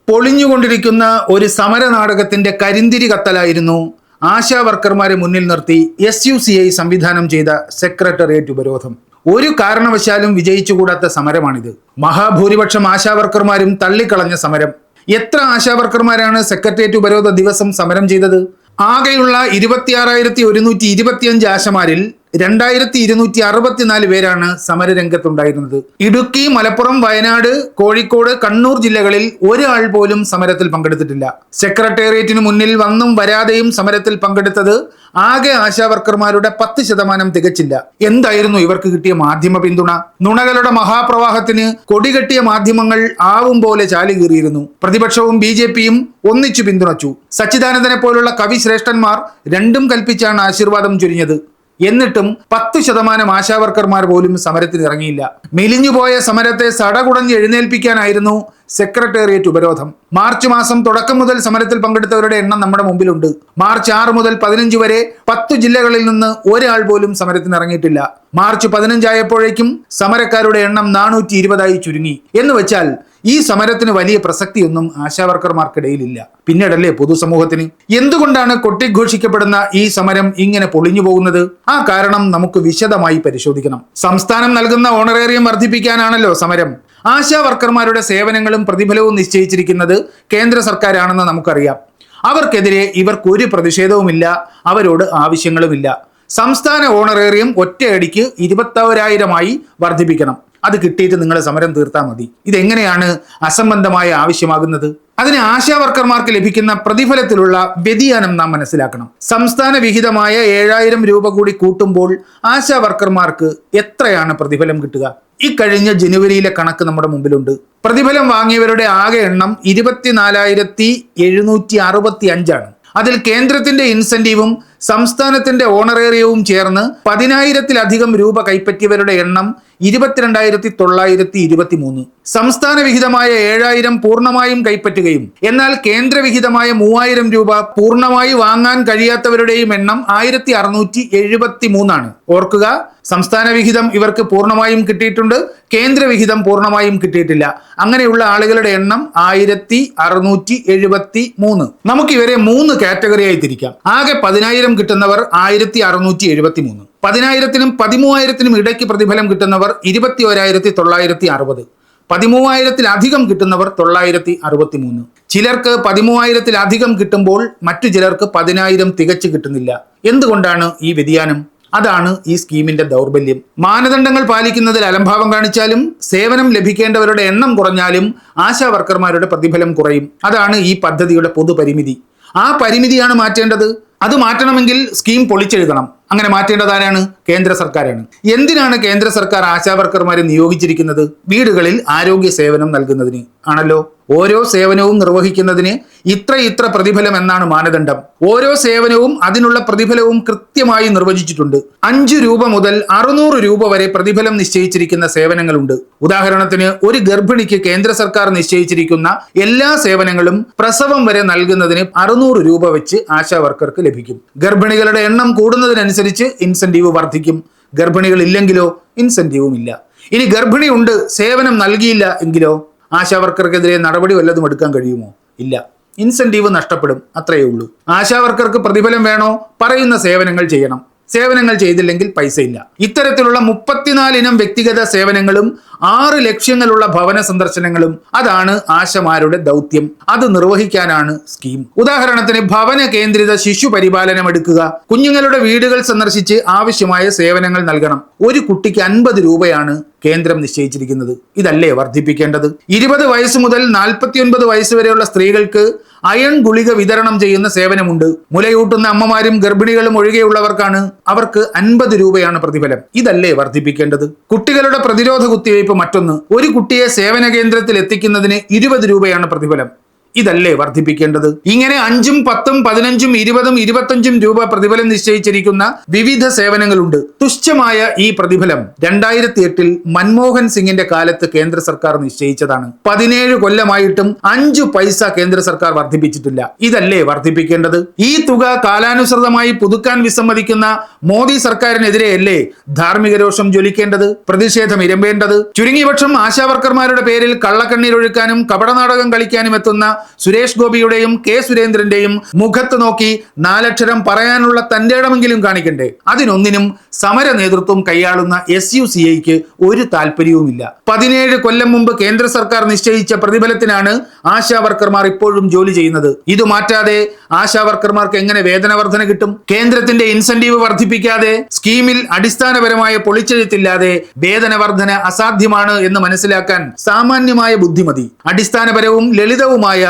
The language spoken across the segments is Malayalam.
പൊളിഞ്ഞുകൊണ്ടിരിക്കുന്ന ഒരു സമര നാടകത്തിന്റെ കരിന്തിരി കത്തലായിരുന്നു ആശാ വർക്കർമാരെ മുന്നിൽ നിർത്തി SUCI സംവിധാനം ചെയ്ത സെക്രട്ടേറിയറ്റ് ഉപരോധം. ഒരു കാരണവശാലും വിജയിച്ചുകൂടാത്ത സമരമാണിത്. മഹാഭൂരിപക്ഷം ആശാ വർക്കർമാരും തള്ളിക്കളഞ്ഞ സമരം. എത്ര ആശാ വർക്കർമാരാണ് സെക്രട്ടേറിയറ്റ് ഉപരോധ ദിവസം സമരം ചെയ്തത്? ആകെയുള്ള 26,125 ആശമാരിൽ 2,264 പേരാണ് സമരരംഗത്തുണ്ടായിരുന്നത്. ഇടുക്കി, മലപ്പുറം, വയനാട്, കോഴിക്കോട്, കണ്ണൂർ ജില്ലകളിൽ ഒരാൾ പോലും സമരത്തിൽ പങ്കെടുത്തിട്ടില്ല. സെക്രട്ടേറിയറ്റിന് മുന്നിൽ വന്നും വരാതെയും സമരത്തിൽ പങ്കെടുത്തത് ആകെ ആശാ വർക്കർമാരുടെ 10% തികച്ചില്ല. എന്തായിരുന്നു ഇവർക്ക് കിട്ടിയ മാധ്യമ പിന്തുണ? നുണകളുടെ മഹാപ്രവാഹത്തിന് കൊടികെട്ടിയ മാധ്യമങ്ങൾ ആവും പോലെ ചാലുകീറിയിരുന്നു. പ്രതിപക്ഷവും BJPയും ഒന്നിച്ചു പിന്തുണച്ചു. സച്ചിദാനന്ദനെ പോലുള്ള കവിശ്രേഷ്ഠന്മാർ രണ്ടും കൽപ്പിച്ചാണ് ആശീർവാദം ചൊരിഞ്ഞത്. എന്നിട്ടും 10% ആശാ വർക്കർമാർ പോലും സമരത്തിന് ഇറങ്ങിയില്ല. മെലിഞ്ഞുപോയ സമരത്തെ സടകുടഞ്ഞ് എഴുന്നേൽപ്പിക്കാനായിരുന്നു സെക്രട്ടേറിയറ്റ് ഉപരോധം. മാർച്ച് മാസം തുടക്കം മുതൽ സമരത്തിൽ പങ്കെടുത്തവരുടെ എണ്ണം നമ്മുടെ മുമ്പിലുണ്ട്. മാർച്ച് 6 മുതൽ 15 വരെ 10 ജില്ലകളിൽ നിന്ന് ഒരാൾ പോലും സമരത്തിന് ഇറങ്ങിയിട്ടില്ല. മാർച്ച് 15 ആയപ്പോഴേക്കും സമരക്കാരുടെ എണ്ണം 420 ചുരുങ്ങി. എന്ന് വെച്ചാൽ ഈ സമരത്തിന് വലിയ പ്രസക്തിയൊന്നും ആശാ വർക്കർമാർക്കിടയിലില്ല. പിന്നീടല്ലേ പൊതുസമൂഹത്തിന്? എന്തുകൊണ്ടാണ് കൊട്ടിഘോഷിക്കപ്പെടുന്ന ഈ സമരം ഇങ്ങനെ പൊളിഞ്ഞു പോകുന്നത്? ആ കാരണം നമുക്ക് വിശദമായി പരിശോധിക്കണം. സംസ്ഥാനം നൽകുന്ന ഓണറേറിയം വർദ്ധിപ്പിക്കാനാണല്ലോ സമരം. ആശാ വർക്കർമാരുടെ സേവനങ്ങളും പ്രതിഫലവും നിശ്ചയിച്ചിരിക്കുന്നത് കേന്ദ്ര സർക്കാരാണെന്ന് നമുക്കറിയാം. അവർക്കെതിരെ ഇവർക്കൊരു പ്രതിഷേധവുമില്ല, അവരോട് ആവശ്യങ്ങളുമില്ല. സംസ്ഥാന ഓണറേറിയം ഒറ്റയടിക്ക് 21,000 വർദ്ധിപ്പിക്കണം. അത് കിട്ടിയിട്ട് നിങ്ങൾ സമരം തീർത്താൽ മതി. ഇതെങ്ങനെയാണ് അസംബന്ധമായ ആവശ്യമാകുന്നത്? അതിന് ആശാ വർക്കർമാർക്ക് ലഭിക്കുന്ന പ്രതിഫലത്തിലുള്ള വ്യതിയാനം നാം മനസ്സിലാക്കണം. സംസ്ഥാന വിഹിതമായ 7,000 രൂപ കൂടി കൂട്ടുമ്പോൾ ആശാ വർക്കർമാർക്ക് എത്രയാണ് പ്രതിഫലം കിട്ടുക? ഈ കഴിഞ്ഞ ജനുവരിയിലെ കണക്ക് നമ്മുടെ മുമ്പിലുണ്ട്. പ്രതിഫലം വാങ്ങിയവരുടെ ആകെ എണ്ണം 24,765 ആണ്. അതിൽ കേന്ദ്രത്തിന്റെ ഇൻസെന്റീവും സംസ്ഥാനത്തിന്റെ ഓണറേറിയവും ചേർന്ന് 10,000-ലധികം രൂപ കൈപ്പറ്റിയവരുടെ എണ്ണം 22,923. സംസ്ഥാന വിഹിതമായ 7,000 പൂർണ്ണമായും കൈപ്പറ്റുകയും എന്നാൽ കേന്ദ്ര വിഹിതമായ 3,000 രൂപ പൂർണ്ണമായി വാങ്ങാൻ കഴിയാത്തവരുടെയും എണ്ണം 1,673 ആണ്. ഓർക്കുക, സംസ്ഥാന വിഹിതം ഇവർക്ക് പൂർണ്ണമായും കിട്ടിയിട്ടുണ്ട്, കേന്ദ്ര വിഹിതം പൂർണ്ണമായും കിട്ടിയിട്ടില്ല. അങ്ങനെയുള്ള ആളുകളുടെ എണ്ണം 1,673. നമുക്ക് ഇവരെ 3 കാറ്റഗറിയായി തിരിക്കാം. ആകെ 10,000 കിട്ടുന്നവർ 1,673. 10,000-നും 13,000-നും ഇടയ്ക്ക് പ്രതിഫലം കിട്ടുന്നവർ 21,960. 13,000-ലധികം കിട്ടുന്നവർ 963. ചിലർക്ക് 13,000-ലധികം കിട്ടുമ്പോൾ മറ്റു ചിലർക്ക് 10,000 തികച്ചു കിട്ടുന്നില്ല. എന്തുകൊണ്ടാണ് ഈ വ്യതിയാനം? അതാണ് ഈ സ്കീമിന്റെ ദൗർബല്യം. മാനദണ്ഡങ്ങൾ പാലിക്കുന്നതിൽ അലംഭാവം കാണിച്ചാലും സേവനം ലഭിക്കേണ്ടവരുടെ എണ്ണം കുറഞ്ഞാലും ആശാ വർക്കർമാരുടെ പ്രതിഫലം കുറയും. അതാണ് ഈ പദ്ധതിയുടെ പൊതുപരിമിതി. ആ പരിമിതിയാണ് മാറ്റേണ്ടത്. അത് മാറ്റണമെങ്കിൽ സ്കീം പൊളിച്ചെഴുതണം. അങ്ങനെ മാറ്റേണ്ടത് ആരാണ്? കേന്ദ്ര സർക്കാരാണ്. എന്തിനാണ് കേന്ദ്ര സർക്കാർ ആശാ വർക്കർമാരെ നിയോഗിച്ചിരിക്കുന്നത്? വീടുകളിൽ ആരോഗ്യ സേവനം നൽകുന്നതിന് ആണല്ലോ. ഓരോ സേവനവും നിർവഹിക്കുന്നതിന് ഇത്ര പ്രതിഫലം എന്നാണ് മാനദണ്ഡം. ഓരോ സേവനവും അതിനുള്ള പ്രതിഫലവും കൃത്യമായി നിർവചിച്ചിട്ടുണ്ട്. 5 രൂപ മുതൽ 600 രൂപ വരെ പ്രതിഫലം നിശ്ചയിച്ചിരിക്കുന്ന സേവനങ്ങളുണ്ട്. ഉദാഹരണത്തിന്, ഒരു ഗർഭിണിക്ക് കേന്ദ്ര സർക്കാർ നിശ്ചയിച്ചിരിക്കുന്ന എല്ലാ സേവനങ്ങളും പ്രസവം വരെ നൽകുന്നതിന് 600 രൂപ വെച്ച് ആശാ വർക്കർക്ക് ലഭിക്കും. ഗർഭിണികളുടെ എണ്ണം കൂടുന്നതിനനുസരിച്ച് ഇൻസെന്റീവ് വർദ്ധിക്കും. ഗർഭിണികൾ ഇല്ലെങ്കിലോ ഇൻസെന്റീവും ഇല്ല. ഇനി ഗർഭിണി ഉണ്ട്, സേവനം നൽകിയില്ല എങ്കിലോ ആശാ വർക്കർക്കെതിരെ നടപടി വല്ലതും എടുക്കാൻ കഴിയുമോ? ഇല്ല. ഇൻസെന്റീവ് നഷ്ടപ്പെടും, അത്രയേ ഉള്ളൂ. ആശാ വർക്കർക്ക് പ്രതിഫലം വേണോ? പറയുന്ന സേവനങ്ങൾ ചെയ്യണം. സേവനങ്ങൾ ചെയ്തില്ലെങ്കിൽ പൈസ ഇല്ല. ഇത്തരത്തിലുള്ള 34 ഇനം വ്യക്തിഗത സേവനങ്ങളും 6 ലക്ഷ്യങ്ങളുള്ള ഭവന സന്ദർശനങ്ങളും അതാണ് ആശമാരുടെ ദൗത്യം. അത് നിർവഹിക്കാനാണ് സ്കീം. ഉദാഹരണത്തിന്, ഭവന കേന്ദ്രിത ശിശു പരിപാലനം എടുക്കുക. കുഞ്ഞുങ്ങളുടെ വീടുകൾ സന്ദർശിച്ച് ആവശ്യമായ സേവനങ്ങൾ നൽകണം. ഒരു കുട്ടിക്ക് 50 രൂപയാണ് കേന്ദ്രം നിശ്ചയിച്ചിരിക്കുന്നത്. ഇതല്ലേ വർദ്ധിപ്പിക്കേണ്ടത്? 20 വയസ്സ് മുതൽ 49 വയസ്സ് വരെയുള്ള സ്ത്രീകൾക്ക് അയൺ ഗുളിക വിതരണം ചെയ്യുന്ന സേവനമുണ്ട്. മുലയൂട്ടുന്ന അമ്മമാരും ഗർഭിണികളും ഒഴികെയുള്ളവർക്കാണ്. അവർക്ക് 50 രൂപയാണ് പ്രതിഫലം. ഇതല്ലേ വർദ്ധിപ്പിക്കേണ്ടത്? കുട്ടികളുടെ പ്രതിരോധ കുത്തിവയ്പ് മറ്റൊന്ന്. ഒരു കുട്ടിയെ സേവന കേന്ദ്രത്തിൽ എത്തിക്കുന്നതിന് 20 രൂപയാണ് പ്രതിഫലം. ഇതല്ലേ വർദ്ധിപ്പിക്കേണ്ടത്? ഇങ്ങനെ 5ഉം 10ഉം 15ഉം 20ഉം 25ഉം രൂപ പ്രതിഫലം നിശ്ചയിച്ചിരിക്കുന്ന വിവിധ സേവനങ്ങളുണ്ട്. തുച്ഛമായ ഈ പ്രതിഫലം 2008 മൻമോഹൻ സിംഗിന്റെ കാലത്ത് കേന്ദ്ര സർക്കാർ നിശ്ചയിച്ചതാണ്. 17 കൊല്ലമായിട്ടും 5 പൈസ കേന്ദ്ര സർക്കാർ വർദ്ധിപ്പിച്ചിട്ടില്ല. ഇതല്ലേ വർദ്ധിപ്പിക്കേണ്ടത്? ഈ തുക കാലാനുസൃതമായി പുതുക്കാൻ വിസമ്മതിക്കുന്ന മോദി സർക്കാരിനെതിരെയല്ലേ ധാർമ്മിക രോഷം ജ്വലിക്കേണ്ടത്, പ്രതിഷേധം ഇരമ്പേണ്ടത്? ചുരുങ്ങിയപക്ഷം ആശാവർക്കർമാരുടെ പേരിൽ കള്ളക്കണ്ണീരൊഴുക്കാനും കപടനാടകം കളിക്കാനും എത്തുന്ന സുരേഷ് ഗോപിയുടെയും കെ സുരേന്ദ്രന്റെയും മുഖത്ത് നോക്കി 4 അക്ഷരം പറയാനുള്ള തന്റെ ഇടമെങ്കിലും കാണിക്കണ്ടേ? അതിനൊന്നിനും സമര നേതൃത്വം കൈയാളുന്ന SUCIക്ക് ഒരു താല്പര്യവുമില്ല. 17 കൊല്ലം മുമ്പ് കേന്ദ്ര സർക്കാർ നിശ്ചയിച്ച പ്രതിഫലത്തിനാണ് ആശാവർക്കർമാർ ഇപ്പോഴും ജോലി ചെയ്യുന്നത്. ഇത് മാറ്റാതെ ആശാവർക്കർമാർക്ക് എങ്ങനെ വേതന വർധന കിട്ടും? കേന്ദ്രത്തിന്റെ ഇൻസെന്റീവ് വർദ്ധിപ്പിക്കാതെ, സ്കീമിൽ അടിസ്ഥാനപരമായ പൊളിച്ചെഴുത്തില്ലാതെ വേതന വർധന അസാധ്യമാണ് എന്ന് മനസ്സിലാക്കാൻ സാമാന്യമായ ബുദ്ധിമതി. അടിസ്ഥാനപരവും ലളിതവുമായ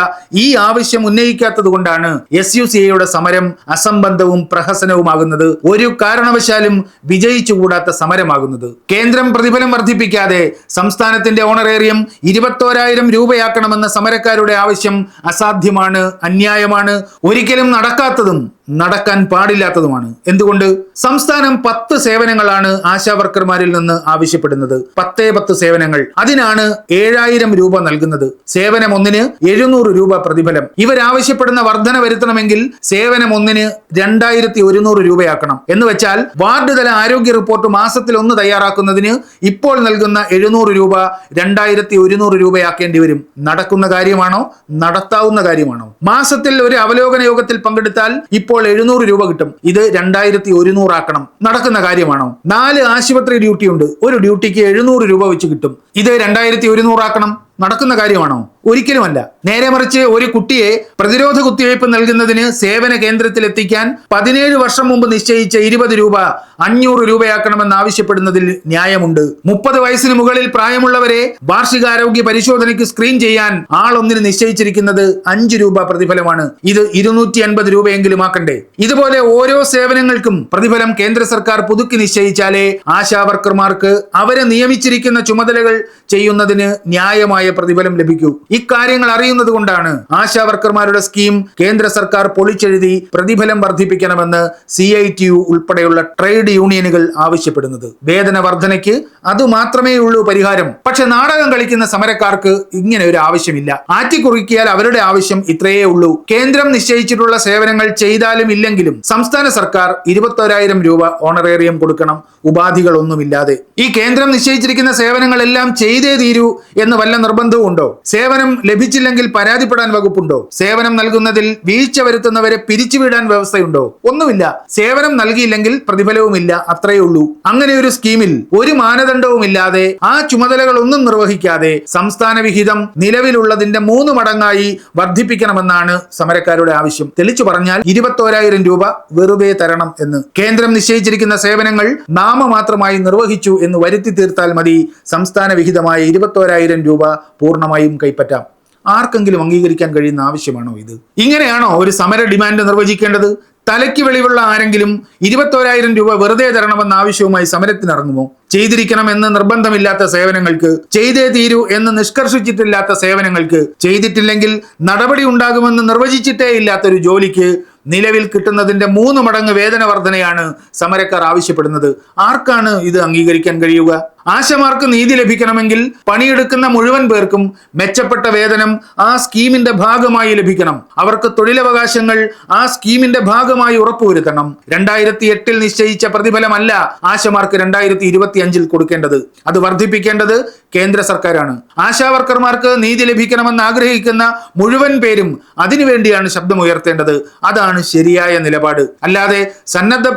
ഈ ആവശ്യം ഉന്നയിക്കാത്തത് കൊണ്ടാണ് SUCIയുടെ സമരം അസംബന്ധവും പ്രഹസനവുമാകുന്നത്, ഒരു കാരണവശാലും വിജയിച്ചുകൂടാത്ത സമരമാകുന്നത്. കേന്ദ്രം പ്രതിഫലം വർദ്ധിപ്പിക്കാതെ സംസ്ഥാനത്തിന്റെ ഓണറേറിയം 21,000 രൂപയാക്കണമെന്ന സമരക്കാരുടെ ആവശ്യം അസാധ്യമാണ്, അന്യായമാണ്, ഒരിക്കലും നടക്കാത്തതും നടക്കാൻ പാടില്ലാത്തതുമാണ്. എന്തുകൊണ്ട്? സംസ്ഥാനം 10 സേവനങ്ങളാണ് ആശാവർക്കർമാരിൽ നിന്ന് ആവശ്യപ്പെടുന്നത്. 10 സേവനങ്ങൾ. അതിനാണ് 7,000 രൂപ നൽകുന്നത്. സേവനം ഒന്നിന് 700 രൂപ പ്രതിഫലം. ഇവരാവശ്യപ്പെടുന്ന വർധന വരുത്തണമെങ്കിൽ സേവനം ഒന്നിന് 2,100 രൂപയാക്കണം. എന്ന് വെച്ചാൽ വാർഡ് തല ആരോഗ്യ റിപ്പോർട്ട് മാസത്തിൽ 1 തയ്യാറാക്കുന്നതിന് ഇപ്പോൾ നൽകുന്ന 700 രൂപ 2,100 രൂപയാക്കേണ്ടി വരും. നടക്കുന്ന കാര്യമാണോ? നടത്താവുന്ന കാര്യമാണോ? മാസത്തിൽ ഒരു അവലോകന യോഗത്തിൽ പങ്കെടുത്താൽ ഇപ്പോൾ 700 രൂപ കിട്ടും. ഇത് 2,100 ആക്കണം. നടക്കുന്ന കാര്യമാണോ? 4 ആശുപത്രി ഡ്യൂട്ടി ഉണ്ട്. ഒരു ഡ്യൂട്ടിക്ക് 700 രൂപ വെച്ച് കിട്ടും. ഇത് 2,100 ആക്കണം. നടക്കുന്ന കാര്യമാണോ? ഒരിക്കലുമല്ല. നേരെ മറിച്ച് ഒരു കുട്ടിയെ പ്രതിരോധ കുത്തിവയ്പ് നൽകുന്നതിന് സേവന കേന്ദ്രത്തിൽ എത്തിക്കാൻ 17 വർഷം മുമ്പ് നിശ്ചയിച്ച 20 രൂപ 500 രൂപയാക്കണമെന്ന് ആവശ്യപ്പെടുന്നതിൽ ന്യായമുണ്ട്. 30 വയസ്സിന് മുകളിൽ പ്രായമുള്ളവരെ വാർഷികാരോഗ്യ പരിശോധനയ്ക്ക് സ്ക്രീൻ ചെയ്യാൻ ആളൊന്നിന് നിശ്ചയിച്ചിരിക്കുന്നത് 5 രൂപ പ്രതിഫലമാണ്. ഇത് 250 രൂപയെങ്കിലും ആക്കണ്ടേ? ഇതുപോലെ ഓരോ സേവനങ്ങൾക്കും പ്രതിഫലം കേന്ദ്ര സർക്കാർ പുതുക്കി നിശ്ചയിച്ചാലേ ആശാവർക്കർമാർക്ക് അവരെ നിയമിച്ചിരിക്കുന്ന ചുമതലകൾ ചെയ്യുന്നതിന് ന്യായമായ പ്രതിഫലം ലഭിക്കൂ. ഇക്കാര്യങ്ങൾ അറിയുന്നത് കൊണ്ടാണ് ആശാവർക്കർമാരുടെ സ്കീം കേന്ദ്ര സർക്കാർ പൊളിച്ചെഴുതി പ്രതിഫലം വർദ്ധിപ്പിക്കണമെന്ന് CITU ഉൾപ്പെടെയുള്ള ട്രേഡ് യൂണിയനുകൾ ആവശ്യപ്പെടുന്നത്. വേതന വർധനയ്ക്ക് അതുമാത്രമേ ഉള്ളൂ പരിഹാരം. പക്ഷെ നാടകം കളിക്കുന്ന സമരക്കാർക്ക് ഇങ്ങനെ ഒരു ആവശ്യമില്ല. ആറ്റിക്കുറിക്കിയാൽ അവരുടെ ആവശ്യം ഇത്രയേ ഉള്ളൂ. കേന്ദ്രം നിശ്ചയിച്ചിട്ടുള്ള സേവനങ്ങൾ ചെയ്താലും ഇല്ലെങ്കിലും സംസ്ഥാന സർക്കാർ 21,000 രൂപ ഓണറേറിയം കൊടുക്കണം, ഉപാധികളൊന്നുമില്ലാതെ. ഈ കേന്ദ്രം നിശ്ചയിച്ചിരിക്കുന്ന സേവനങ്ങളെല്ലാം ചെയ്തേ തീരൂ എന്ന് വല്ല നിർബന്ധവും ഉണ്ടോ? സേവനം ലഭിച്ചില്ലെങ്കിൽ പരാതിപ്പെടാൻ വകുപ്പുണ്ടോ? സേവനം നൽകുന്നതിൽ വീഴ്ച വരുത്തുന്നവരെ പിരിച്ചുവിടാൻ വ്യവസ്ഥയുണ്ടോ? ഒന്നുമില്ല. സേവനം നൽകിയില്ലെങ്കിൽ പ്രതിഫലവുമില്ല, അത്രയേ ഉള്ളൂ. അങ്ങനെ ഒരു സ്കീമിൽ ഒരു മാനദണ്ഡവുമില്ലാതെ ആ ചുമതലകളൊന്നും നിർവഹിക്കാതെ സംസ്ഥാന വിഹിതം നിലവിലുള്ളതിന്റെ 3 മടങ്ങായി വർദ്ധിപ്പിക്കണമെന്നാണ് സമരക്കാരുടെ ആവശ്യം. തെളിച്ചു പറഞ്ഞാൽ 21,000 രൂപ വെറുതെ തരണം എന്ന്. കേന്ദ്രം നിശ്ചയിച്ചിരിക്കുന്ന സേവനങ്ങൾ നാമമാത്രമായി നിർവഹിച്ചു എന്ന് വരുത്തി തീർത്താൽ മതി. സംസ്ഥാന വിഹിതമായ 21,000 രൂപ പൂർണ്ണമായും കൈപ്പറ്റാം. ആർക്കെങ്കിലും അംഗീകരിക്കാൻ കഴിയുന്ന ആവശ്യമാണോ ഇത്? ഇങ്ങനെയാണോ ഒരു സമര ഡിമാൻഡ് നിർവചിക്കേണ്ടത്? തലയ്ക്ക് വെളിവുള്ള ആരെങ്കിലും 21,000 രൂപ വെറുതെ തരണമെന്ന ആവശ്യവുമായി സമരത്തിനിറങ്ങുമോ? ചെയ്തിരിക്കണമെന്ന് നിർബന്ധമില്ലാത്ത സേവനങ്ങൾക്ക്, ചെയ്തേ തീരൂ എന്ന് നിഷ്കർഷിച്ചിട്ടില്ലാത്ത സേവനങ്ങൾക്ക്, ചെയ്തിട്ടില്ലെങ്കിൽ നടപടി ഉണ്ടാകുമെന്ന് നിർവചിച്ചിട്ടേ ഇല്ലാത്തൊരു ജോലിക്ക് നിലവിൽ കിട്ടുന്നതിന്റെ 3 മടങ്ങ് വേതന വർധനയാണ് സമരക്കാർ ആവശ്യപ്പെടുന്നത്. ആർക്കാണ് ഇത് അംഗീകരിക്കാൻ കഴിയുക? ആശമാർക്ക് നീതി ലഭിക്കണമെങ്കിൽ പണിയെടുക്കുന്ന മുഴുവൻ പേർക്കും മെച്ചപ്പെട്ട വേതനം ആ സ്കീമിന്റെ ഭാഗമായി ലഭിക്കണം. അവർക്ക് തൊഴിലവകാശങ്ങൾ ആ സ്കീമിന്റെ ഭാഗമായി ഉറപ്പുവരുത്തണം. 2008 നിശ്ചയിച്ച പ്രതിഫലമല്ല ആശമാർക്ക് 2025 കൊടുക്കേണ്ടത്. അത് വർദ്ധിപ്പിക്കേണ്ടത് കേന്ദ്ര സർക്കാരാണ്. ആശാവർക്കർമാർക്ക് നീതി ലഭിക്കണമെന്ന് ആഗ്രഹിക്കുന്ന മുഴുവൻ പേരും അതിനുവേണ്ടിയാണ് ശബ്ദമുയർത്തേണ്ടത്. അതാണ് ശരിയായ നിലപാട്. അല്ലാതെ സന്നദ്ധ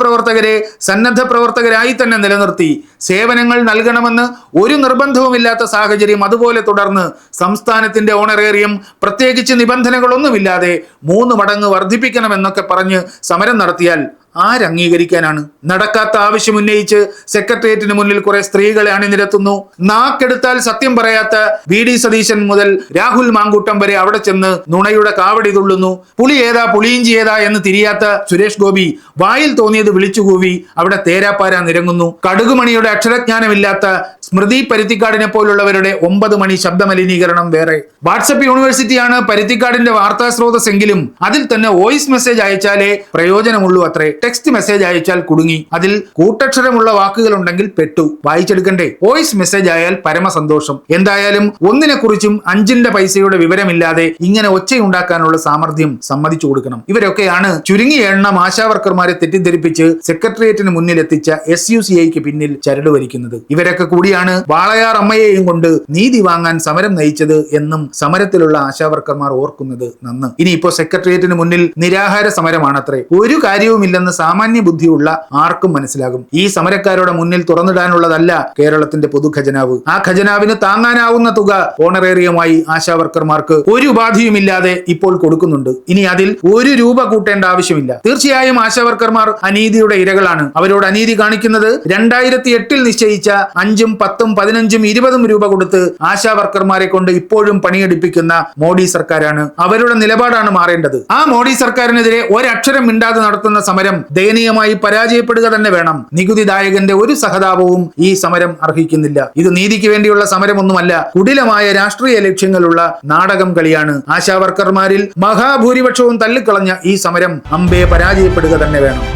പ്രവർത്തകരായി തന്നെ നിലനിർത്തി സേവനങ്ങൾ നൽകണമെന്ന് ഒരു നിർബന്ധവുമില്ലാത്ത സാഹചര്യം അതുപോലെ തുടർന്ന് സംസ്ഥാനത്തിന്റെ ഓണറേറിയം പ്രത്യേകിച്ച് നിബന്ധനകളൊന്നുമില്ലാതെ 3 മടങ്ങ് വർദ്ധിപ്പിക്കണമെന്നൊക്കെ പറഞ്ഞ് സമരം നടത്തിയാൽ ആരംഗീകരിക്കാനാണ്? നടക്കാത്ത ആവശ്യം ഉന്നയിച്ച് സെക്രട്ടേറിയറ്റിന് മുന്നിൽ കുറെ സ്ത്രീകളെ അണിനിരത്തുന്നു. നാക്കെടുത്താൽ സത്യം പറയാത്ത VD സതീശൻ മുതൽ രാഹുൽ മാങ്കൂട്ടം വരെ അവിടെ ചെന്ന് നുണയുടെ കാവടി തുള്ളുന്നു. പുളി ഏതാ പുളിയിഞ്ചി ഏതാ എന്ന് തിരിയാത്ത സുരേഷ് ഗോപി വായിൽ തോന്നിയത് വിളിച്ചുകൂവി അവിടെ തേരാപ്പാര നിരങ്ങുന്നു. കടുകുമണിയുടെ അക്ഷരജ്ഞാനമില്ലാത്ത സ്മൃതി പരുത്തിക്കാടിനെ പോലുള്ളവരുടെ 9 മണി ശബ്ദമലിനീകരണം വേറെ. വാട്സപ്പ് യൂണിവേഴ്സിറ്റിയാണ് പരുത്തിക്കാടിന്റെ വാർത്താ സ്രോതസ്സെങ്കിലും അതിൽ തന്നെ വോയിസ് മെസ്സേജ് അയച്ചാലേ പ്രയോജനമുള്ളൂ അത്രേ. ടെക്സ്റ്റ് മെസ്സേജ് അയച്ചാൽ കുടുങ്ങി. അതിൽ കൂട്ടക്ഷരമുള്ള വാക്കുകൾ ഉണ്ടെങ്കിൽ പെട്ടു. വായിച്ചെടുക്കണ്ടേ? വോയിസ് മെസ്സേജ് ആയാൽ പരമസന്തോഷം. എന്തായാലും ഒന്നിനെ കുറിച്ചും 5 പൈസയുടെ വിവരമില്ലാതെ ഇങ്ങനെ ഒച്ചയുണ്ടാക്കാനുള്ള സാമർഥ്യം സമ്മതിച്ചു കൊടുക്കണം. ഇവരൊക്കെയാണ് ചുരുങ്ങിയ എണ്ണം ആശാവർക്കർമാരെ തെറ്റിദ്ധരിപ്പിച്ച് സെക്രട്ടേറിയറ്റിന് മുന്നിൽ എത്തിച്ച SUCIക്ക് പിന്നിൽ ചരട് വലിക്കുന്നത്. ഇവരൊക്കെ കൂടിയാണ് വാളയാർ അമ്മയെയും കൊണ്ട് നീതി വാങ്ങാൻ സമരം നയിച്ചത് എന്നും സമരത്തിലുള്ള ആശാവർക്കർമാർ ഓർക്കുന്നത് നന്ന്. ഇനിയിപ്പോ സെക്രട്ടേറിയറ്റിന് മുന്നിൽ നിരാഹാര സമരമാണത്രേ. ഒരു കാര്യവുമില്ലെന്ന് സാമാന്യ ബുദ്ധിയുള്ള ആർക്കും മനസ്സിലാകും. ഈ സമരക്കാരുടെ മുന്നിൽ തുറന്നിടാനുള്ളതല്ല കേരളത്തിന്റെ പൊതു ഖജനാവ്. ആ ഖജനാവിന് താങ്ങാനാവുന്ന തുക ഓണറേറിയമായി ആശാവർക്കർമാർക്ക് ഒരു ഉപാധിയുമില്ലാതെ ഇപ്പോൾ കൊടുക്കുന്നുണ്ട്. ഇനി അതിൽ 1 രൂപ കൂട്ടേണ്ട ആവശ്യമില്ല. തീർച്ചയായും ആശാവർക്കർമാർ അനീതിയുടെ ഇരകളാണ്. അവരോട് അനീതി കാണിക്കുന്നത് 2008 നിശ്ചയിച്ച 5, 10, 15, 20 രൂപ കൊടുത്ത് ആശാവർക്കർമാരെ കൊണ്ട് ഇപ്പോഴും പണിയെടുപ്പിക്കുന്ന മോഡി സർക്കാരാണ്. അവരുടെ നിലപാടാണ് മാറേണ്ടത്. ആ മോഡി സർക്കാരിനെതിരെ ഒരക്ഷരം മിണ്ടാതെ നടത്തുന്ന സമരം ദയനീയമായി പരാജയപ്പെടുക തന്നെ വേണം. നികുതിദായകന്റെ ഒരു സഹതാപവും ഈ സമരം അർഹിക്കുന്നില്ല. ഇത് നീതിക്ക് വേണ്ടിയുള്ള സമരമൊന്നുമല്ല, കുടിലമായ രാഷ്ട്രീയ ലക്ഷ്യങ്ങളുള്ള നാടകം കളിയാണ്. ആശാവർക്കർമാരിൽ മഹാഭൂരിപക്ഷവും തള്ളിക്കളഞ്ഞ ഈ സമരം അമ്പേ പരാജയപ്പെടുക തന്നെ വേണം.